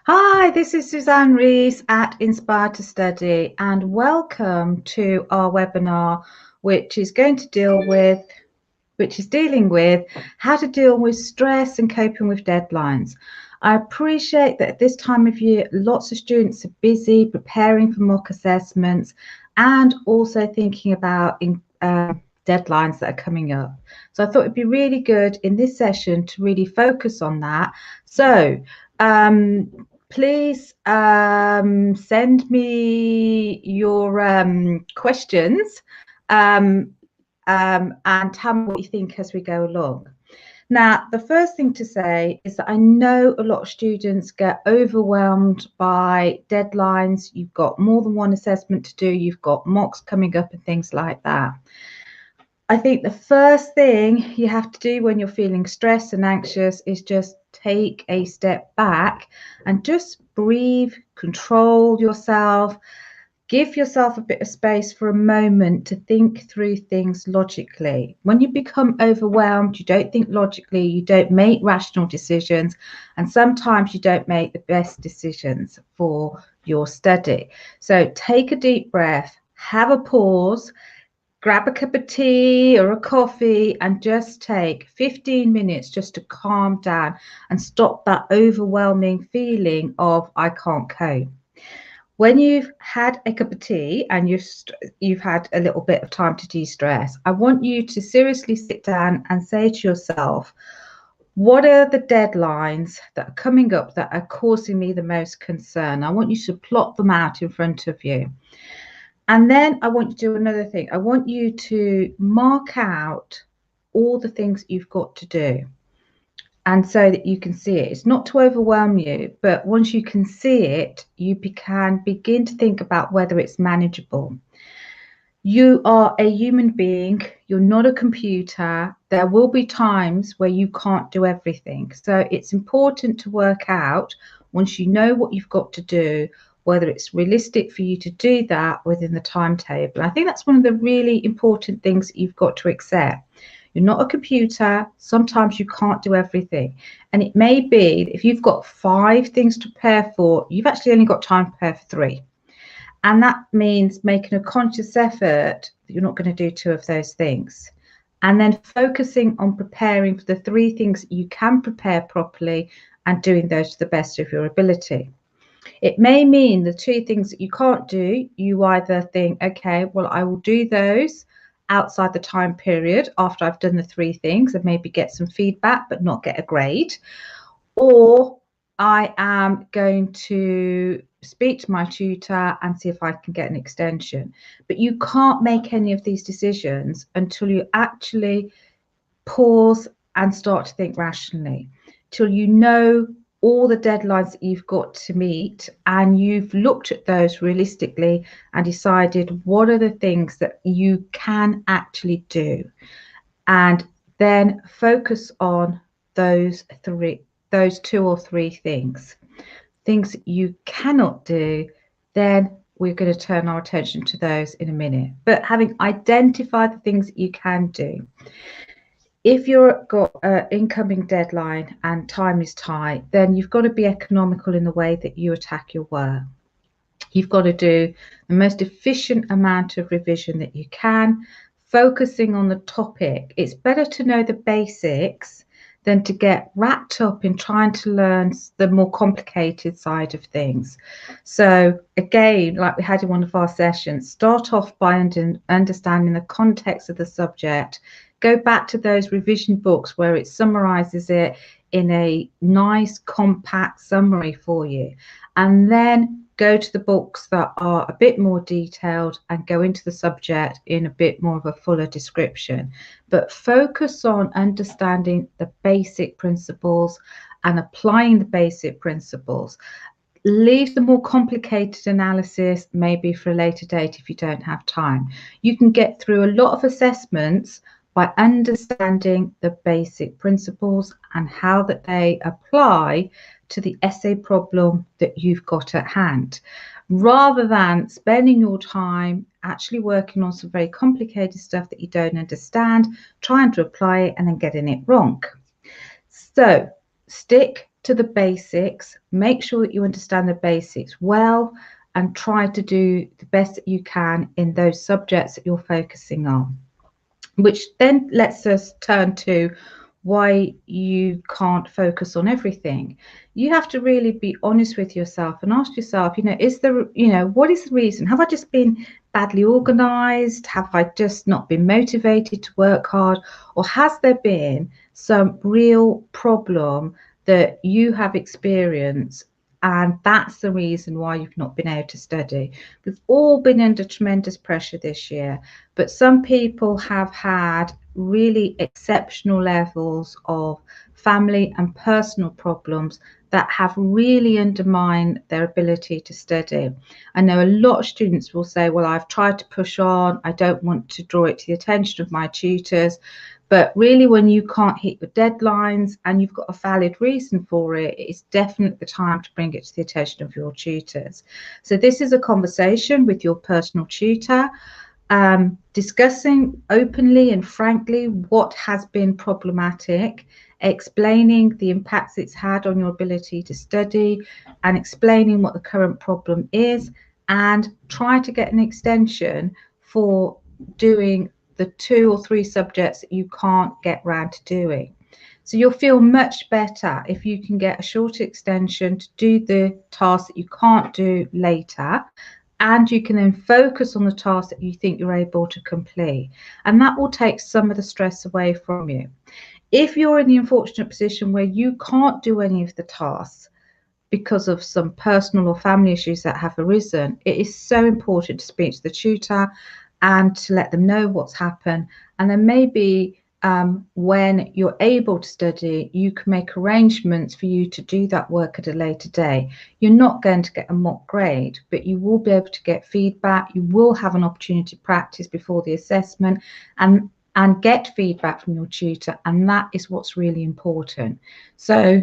Hi, this is Suzanne Rees at Inspired to Study, and welcome to our webinar, which is dealing with how to deal with stress and coping with deadlines. I appreciate that at this time of year, lots of students are busy preparing for mock assessments and also thinking about deadlines that are coming up. So I thought it'd be really good in this session to really focus on that. So please send me your questions and tell me what you think as we go along. Now, the first thing to say is that I know a lot of students get overwhelmed by deadlines. You've got more than one assessment to do. You've got mocks coming up and things like that. I think the first thing you have to do when you're feeling stressed and anxious is just take a step back and just breathe, control yourself, give yourself a bit of space for a moment to think through things logically. When you become overwhelmed, you don't think logically, you don't make rational decisions, and sometimes you don't make the best decisions for your study. So take a deep breath, have a pause, grab a cup of tea or a coffee and just take 15 minutes just to calm down and stop that overwhelming feeling of I can't cope. When you've had a cup of tea and you've had a little bit of time to de-stress, I want you to seriously sit down and say to yourself, what are the deadlines that are coming up that are causing me the most concern? I want you to plot them out in front of you. And then I want you to do another thing. I want you to mark out all the things you've got to do. And so that you can see it. It's not to overwhelm you, but once you can see it, you can begin to think about whether it's manageable. You are a human being. You're not a computer. There will be times where you can't do everything. So it's important to work out, once you know what you've got to do, whether it's realistic for you to do that within the timetable. I think that's one of the really important things that you've got to accept. You're not a computer. Sometimes you can't do everything. And it may be that if you've got 5 things to prepare for, you've actually only got time to prepare for 3. And that means making a conscious effort that you're not going to do 2 of those things. And then focusing on preparing for the 3 things that you can prepare properly and doing those to the best of your ability. It may mean the 2 things that you can't do, you either think, okay, well, I will do those outside the time period after I've done the 3 things and maybe get some feedback but not get a grade, or I am going to speak to my tutor and see if I can get an extension. But you can't make any of these decisions until you actually pause and start to think rationally, till you know all the deadlines that you've got to meet and you've looked at those realistically and decided what are the things that you can actually do, and then focus on those 2 or 3 things that you cannot do. Then we're going to turn our attention to those in a minute. But having identified the things that you can do, if you've got an incoming deadline and time is tight, then you've got to be economical in the way that you attack your work. You've got to do the most efficient amount of revision that you can, focusing on the topic. It's better to know the basics than to get wrapped up in trying to learn the more complicated side of things. So again, like we had in one of our sessions, start off by understanding the context of the subject. Go back to those revision books where it summarizes it in a nice compact summary for you, and then go to the books that are a bit more detailed and go into the subject in a bit more of a fuller description. But focus on understanding the basic principles and applying the basic principles. Leave the more complicated analysis maybe for a later date if you don't have time. You can get through a lot of assessments by understanding the basic principles and how that they apply to the essay problem that you've got at hand, rather than spending your time actually working on some very complicated stuff that you don't understand, trying to apply it and then getting it wrong. So stick to the basics, make sure that you understand the basics well, and try to do the best that you can in those subjects that you're focusing on. Which then lets us turn to why you can't focus on everything. You have to really be honest with yourself and ask yourself, is there, what is the reason? Have I just been badly organized? Have I just not been motivated to work hard? Or has there been some real problem that you have experienced, and that's the reason why you've not been able to study? We've all been under tremendous pressure this year, but some people have had really exceptional levels of family and personal problems that have really undermined their ability to study. I know a lot of students will say, well, I've tried to push on, I don't want to draw it to the attention of my tutors. But really, when you can't hit your deadlines and you've got a valid reason for it, it's definitely the time to bring it to the attention of your tutors. So this is a conversation with your personal tutor, discussing openly and frankly what has been problematic, explaining the impacts it's had on your ability to study, and explaining what the current problem is, and try to get an extension for doing the 2 or 3 subjects that you can't get round to doing. So you'll feel much better if you can get a short extension to do the tasks that you can't do later, and you can then focus on the tasks that you think you're able to complete. And that will take some of the stress away from you. If you're in the unfortunate position where you can't do any of the tasks because of some personal or family issues that have arisen, it is so important to speak to the tutor and to let them know what's happened. And then maybe when you're able to study, you can make arrangements for you to do that work at a later day. You're not going to get a mock grade, but you will be able to get feedback. You will have an opportunity to practice before the assessment and get feedback from your tutor, and that is what's really important. So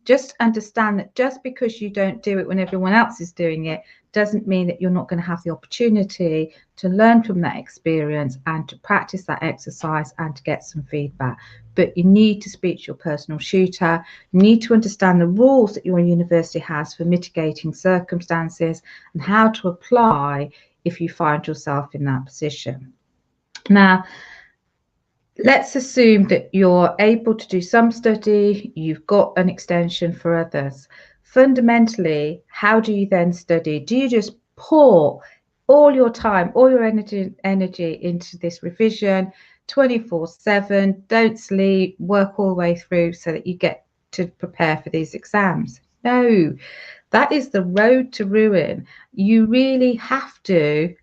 just understand that just because you don't do it when everyone else is doing it doesn't mean that you're not going to have the opportunity to learn from that experience and to practice that exercise and to get some feedback. But you need to speak to your personal tutor. You need to understand the rules that your university has for mitigating circumstances and how to apply if you find yourself in that position. Now, let's assume that you're able to do some study, you've got an extension for others. Fundamentally, how do you then study? Do you just pour all your time, all your energy into this revision 24/7, don't sleep, work all the way through so that you get to prepare for these exams? No, that is the road to ruin. You really have to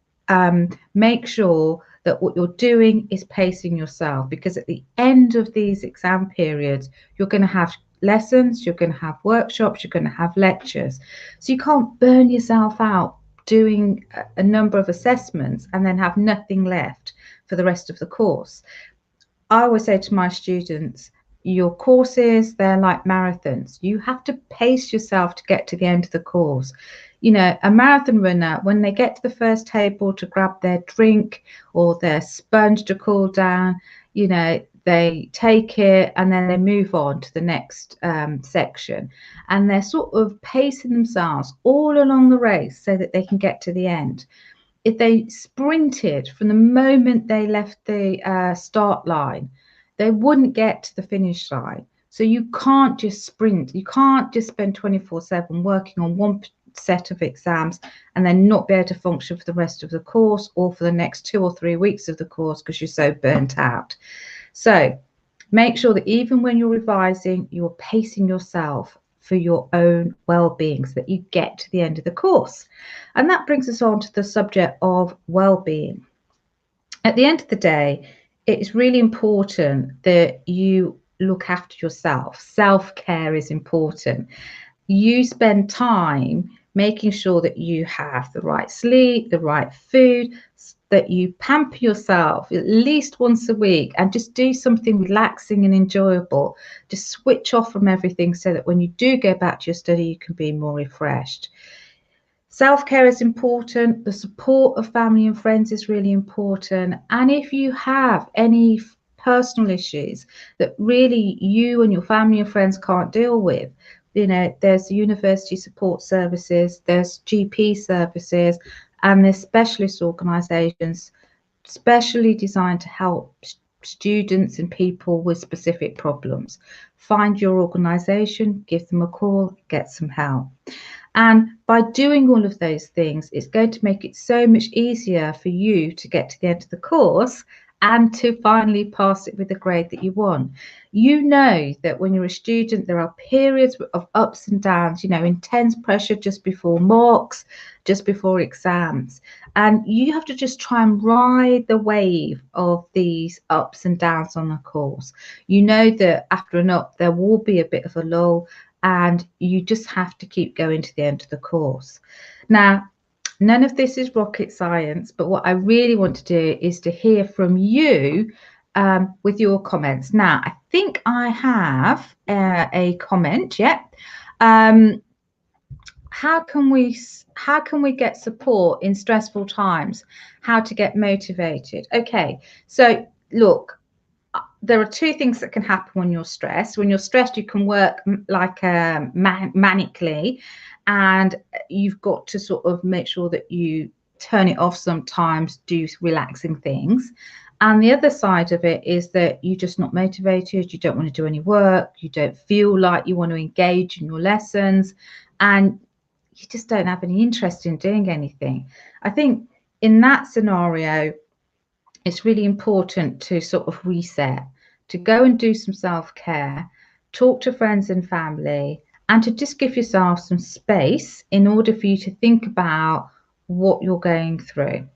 make sure that what you're doing is pacing yourself, because at the end of these exam periods, you're going to have lessons, you're going to have workshops, you're going to have lectures. So you can't burn yourself out doing a number of assessments and then have nothing left for the rest of the course. I always say to my students, your courses, they're like marathons. You have to pace yourself to get to the end of the course. A marathon runner, when they get to the first table to grab their drink or their sponge to cool down, they take it and then they move on to the next section. And they're sort of pacing themselves all along the race so that they can get to the end. If they sprinted from the moment they left the start line, they wouldn't get to the finish line. So you can't just sprint. You can't just spend 24/7 working on one set of exams and then not be able to function for the rest of the course or for the next 2 or 3 weeks of the course because you're so burnt out. So make sure that even when you're revising, you're pacing yourself for your own well-being so that you get to the end of the course. And that brings us on to the subject of well-being. At the end of the day, it's really important that you look after yourself. Self-care is important. You spend time making sure that you have the right sleep, the right food, that you pamper yourself at least once a week and just do something relaxing and enjoyable. Just switch off from everything so that when you do go back to your study, you can be more refreshed. Self-care is important. The support of family and friends is really important. And if you have any personal issues that really you and your family and friends can't deal with. You know, there's university support services, there's GP services, and there's specialist organisations specially designed to help students and people with specific problems. Find your organisation, give them a call, get some help. And by doing all of those things, it's going to make it so much easier for you to get to the end of the course and to finally pass it with the grade that you want. You know that when you're a student, there are periods of ups and downs, you know, intense pressure just before mocks, just before exams. And you have to just try and ride the wave of these ups and downs on a course. You know that after an up, there will be a bit of a lull, and you just have to keep going to the end of the course. Now, none of this is rocket science, but what I really want to do is to hear from you with your comments. Now, I think I have a comment. Yeah. How can we get support in stressful times? How to get motivated? Okay, so look, there are two things that can happen when you're stressed. When you're stressed, you can work like manically, and you've got to sort of make sure that you turn it off sometimes, do relaxing things. And the other side of it is that you're just not motivated, you don't want to do any work, you don't feel like you want to engage in your lessons, and you just don't have any interest in doing anything. I think in that scenario, it's really important to sort of reset, to go and do some self-care, talk to friends and family, and to just give yourself some space in order for you to think about what you're going through,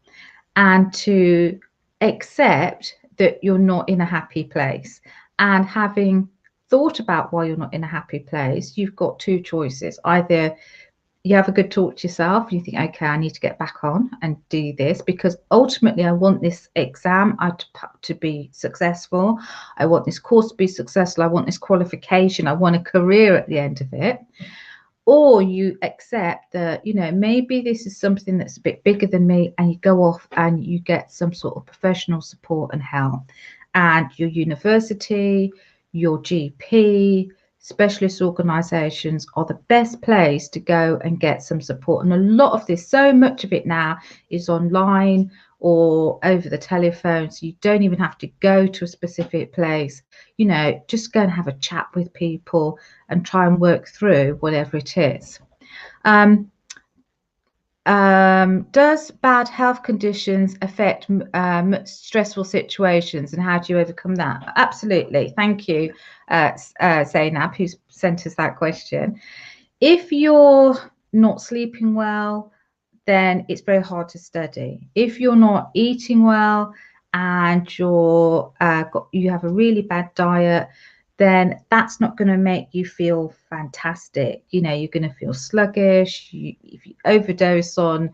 and to accept that you're not in a happy place. And having thought about why you're not in a happy place, you've got two choices. Either you have a good talk to yourself, you think, okay, I need to get back on and do this, because ultimately I want this exam to be successful, I want this course to be successful, I want this qualification, I want a career at the end of it. Or you accept that, you know, maybe this is something that's a bit bigger than me, and you go off and you get some sort of professional support and help. And your university, your GP, specialist organisations are the best place to go and get some support. And a lot of this, so much of it now, is online or over the telephone, so you don't even have to go to a specific place. You know, just go and have a chat with people and try and work through whatever it is. Does bad health conditions affect stressful situations, and how do you overcome that? Absolutely. Thank you, Zainab, who sent us that question. If you're not sleeping well, then it's very hard to study. If you're not eating well and you have a really bad diet, then that's not going to make you feel fantastic. You know, you're going to feel sluggish. If you overdose on,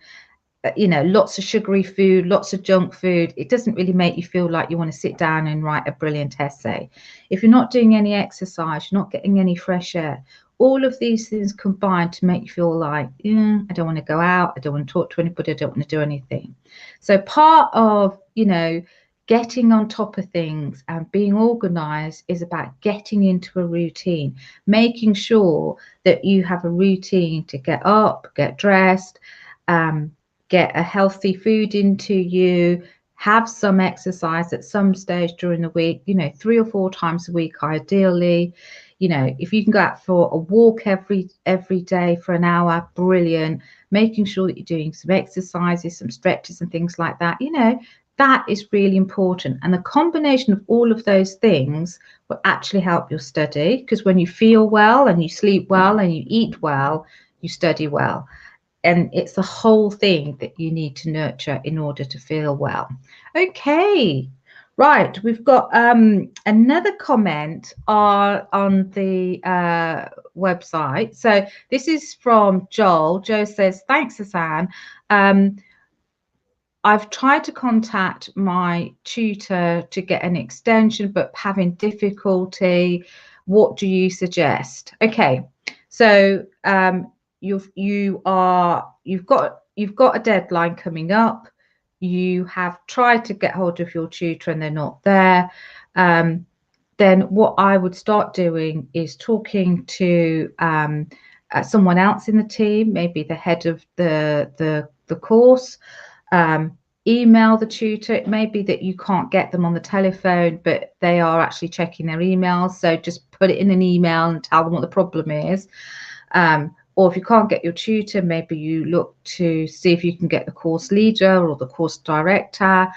you know, lots of sugary food, lots of junk food, it doesn't really make you feel like you want to sit down and write a brilliant essay. If you're not doing any exercise, you're not getting any fresh air, all of these things combine to make you feel like, I don't want to go out, I don't want to talk to anybody, I don't want to do anything. So part of, you know, getting on top of things and being organized is about getting into a routine, making sure that you have a routine to get up, get dressed, get a healthy food into you, have some exercise at some stage during the week, you know, 3 or 4 times a week ideally. You know, if you can go out for a walk every day for an hour, brilliant. Making sure that you're doing some exercises, some stretches and things like that, you know, that is really important. And the combination of all of those things will actually help your study, because when you feel well and you sleep well and you eat well, you study well. And it's the whole thing that you need to nurture in order to feel well. Okay, right. We've got another comment on the website. So this is from Joel. Joe says, thanks, Hassan. I've tried to contact my tutor to get an extension, but having difficulty. What do you suggest? Okay, so you've got a deadline coming up. You have tried to get hold of your tutor and they're not there. then what I would start doing is talking to someone else in the team, maybe the head of the course. Email the tutor. It may be that you can't get them on the telephone, but they are actually checking their emails. So just put it in an email and tell them what the problem is. Or if you can't get your tutor, maybe you look to see if you can get the course leader or the course director.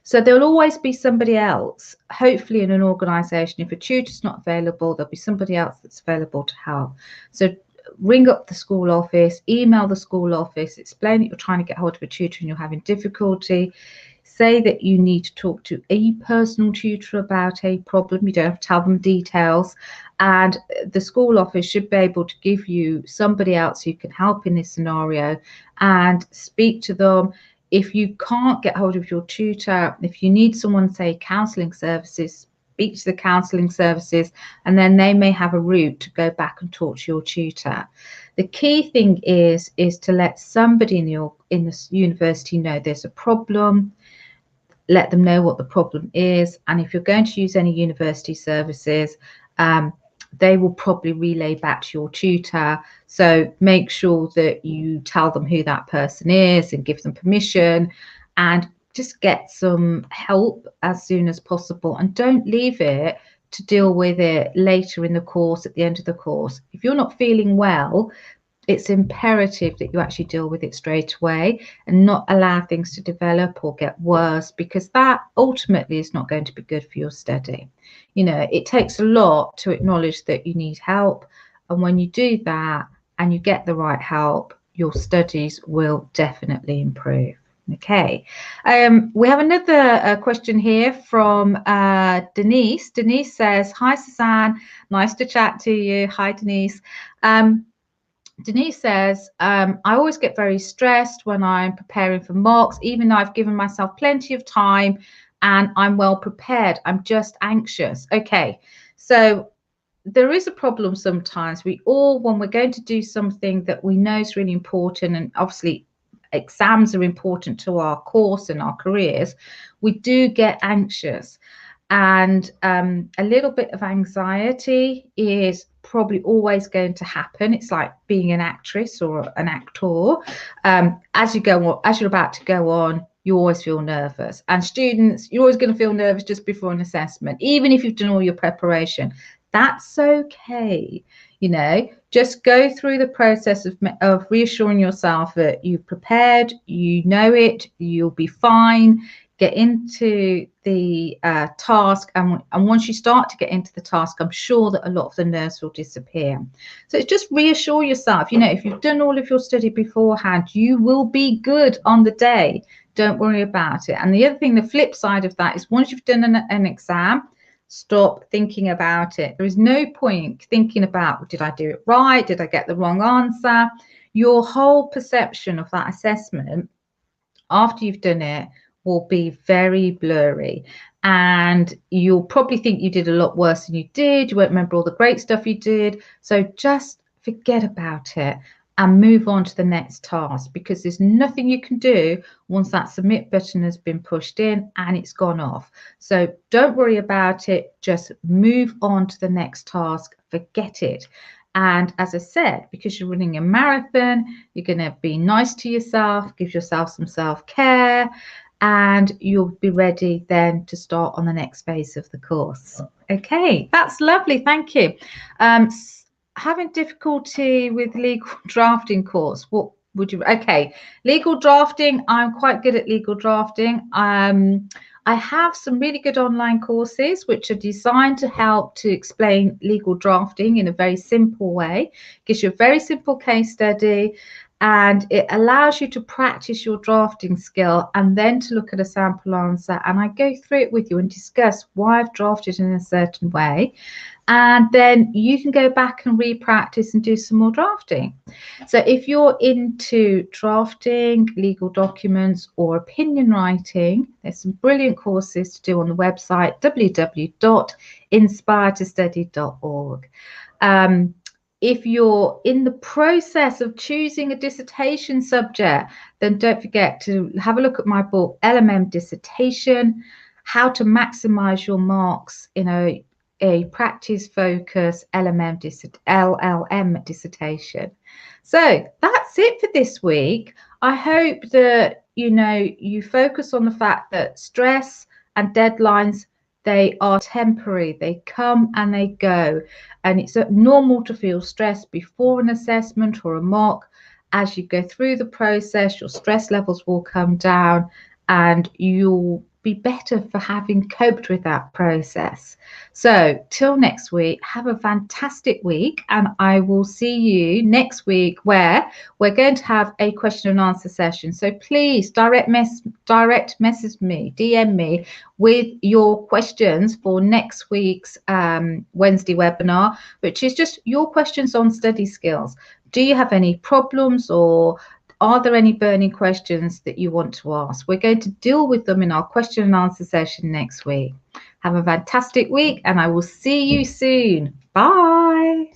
So there'll always be somebody else, hopefully in an organisation. If a tutor's not available, there'll be somebody else that's available to help. So ring up the school office, email the school office, explain that you're trying to get hold of a tutor and you're having difficulty. Say that you need to talk to a personal tutor about a problem. You don't have to tell them details. And the school office should be able to give you somebody else who can help in this scenario and speak to them. If you can't get hold of your tutor, if you need someone, say, counselling services, speak to the counselling services, and then they may have a route to go back and talk to your tutor. The key thing is to let somebody in the university know there's a problem. Let them know what the problem is, and if you're going to use any university services, they will probably relay back to your tutor. So make sure that you tell them who that person is and give them permission, and just get some help as soon as possible, and don't leave it to deal with it later in the course, at the end of the course. If you're not feeling well, it's imperative that you actually deal with it straight away and not allow things to develop or get worse, because that ultimately is not going to be good for your study. You know, it takes a lot to acknowledge that you need help, and when you do that and you get the right help, your studies will definitely improve. Okay, we have another question here from Denise. Denise says, "Hi Suzanne, nice to chat to you." Hi Denise. Denise says, I always get very stressed when I'm preparing for mocks, even though I've given myself plenty of time and I'm well prepared. I'm just anxious. Okay, so there is a problem sometimes. We all, when we're going to do something that we know is really important, and obviously exams are important to our course and our careers, we do get anxious. And a little bit of anxiety is probably always going to happen. It's like being an actress or an actor. As you go on, as you're about to go on, you always feel nervous. And students, you're always going to feel nervous just before an assessment, even if you've done all your preparation. That's okay. You know, just go through the process of reassuring yourself that you've prepared, you know it, you'll be fine. Get into the task, and once you start to get into the task, I'm sure that a lot of the nerves will disappear. So it's just reassure yourself, you know, if you've done all of your study beforehand, you will be good on the day. Don't worry about it. And the other thing, the flip side of that is, once you've done an exam, stop thinking about it. There is no point thinking about, did I do it right? Did I get the wrong answer? Your whole perception of that assessment after you've done it will be very blurry, and you'll probably think you did a lot worse than you did. You won't remember all the great stuff you did. So just forget about it and move on to the next task, because there's nothing you can do once that submit button has been pushed in and it's gone off. So don't worry about it, just move on to the next task, forget it. And as I said, because you're running a marathon, you're going to be nice to yourself, give yourself some self-care, and you'll be ready then to start on the next phase of the course. Okay, that's lovely. Thank you. Having difficulty with legal drafting course, what would you? Okay, legal drafting, I'm quite good at legal drafting. I have some really good online courses which are designed to help to explain legal drafting in a very simple way. It gives you a very simple case study, and it allows you to practice your drafting skill and then to look at a sample answer. And I go through it with you and discuss why I've drafted in a certain way. And then you can go back and re-practice and do some more drafting. So if you're into drafting legal documents or opinion writing, there's some brilliant courses to do on the website, www.inspiretostudy.org. If you're in the process of choosing a dissertation subject, then don't forget to have a look at my book, LMM Dissertation, how to maximize your marks in a practice focus LLM dissertation. So that's it for this week. I hope that you focus on the fact that stress and deadlines, they are temporary. They come and they go, and it's normal to feel stressed before an assessment or a mock. As you go through the process, your stress levels will come down and you'll be better for having coped with that process. So till next week, have a fantastic week, and I will see you next week where we're going to have a question and answer session. So please direct message me, DM me with your questions for next week's Wednesday webinar, which is just your questions on study skills. Do you have any problems, or are there any burning questions that you want to ask? We're going to deal with them in our question and answer session next week. Have a fantastic week, and I will see you soon. Bye.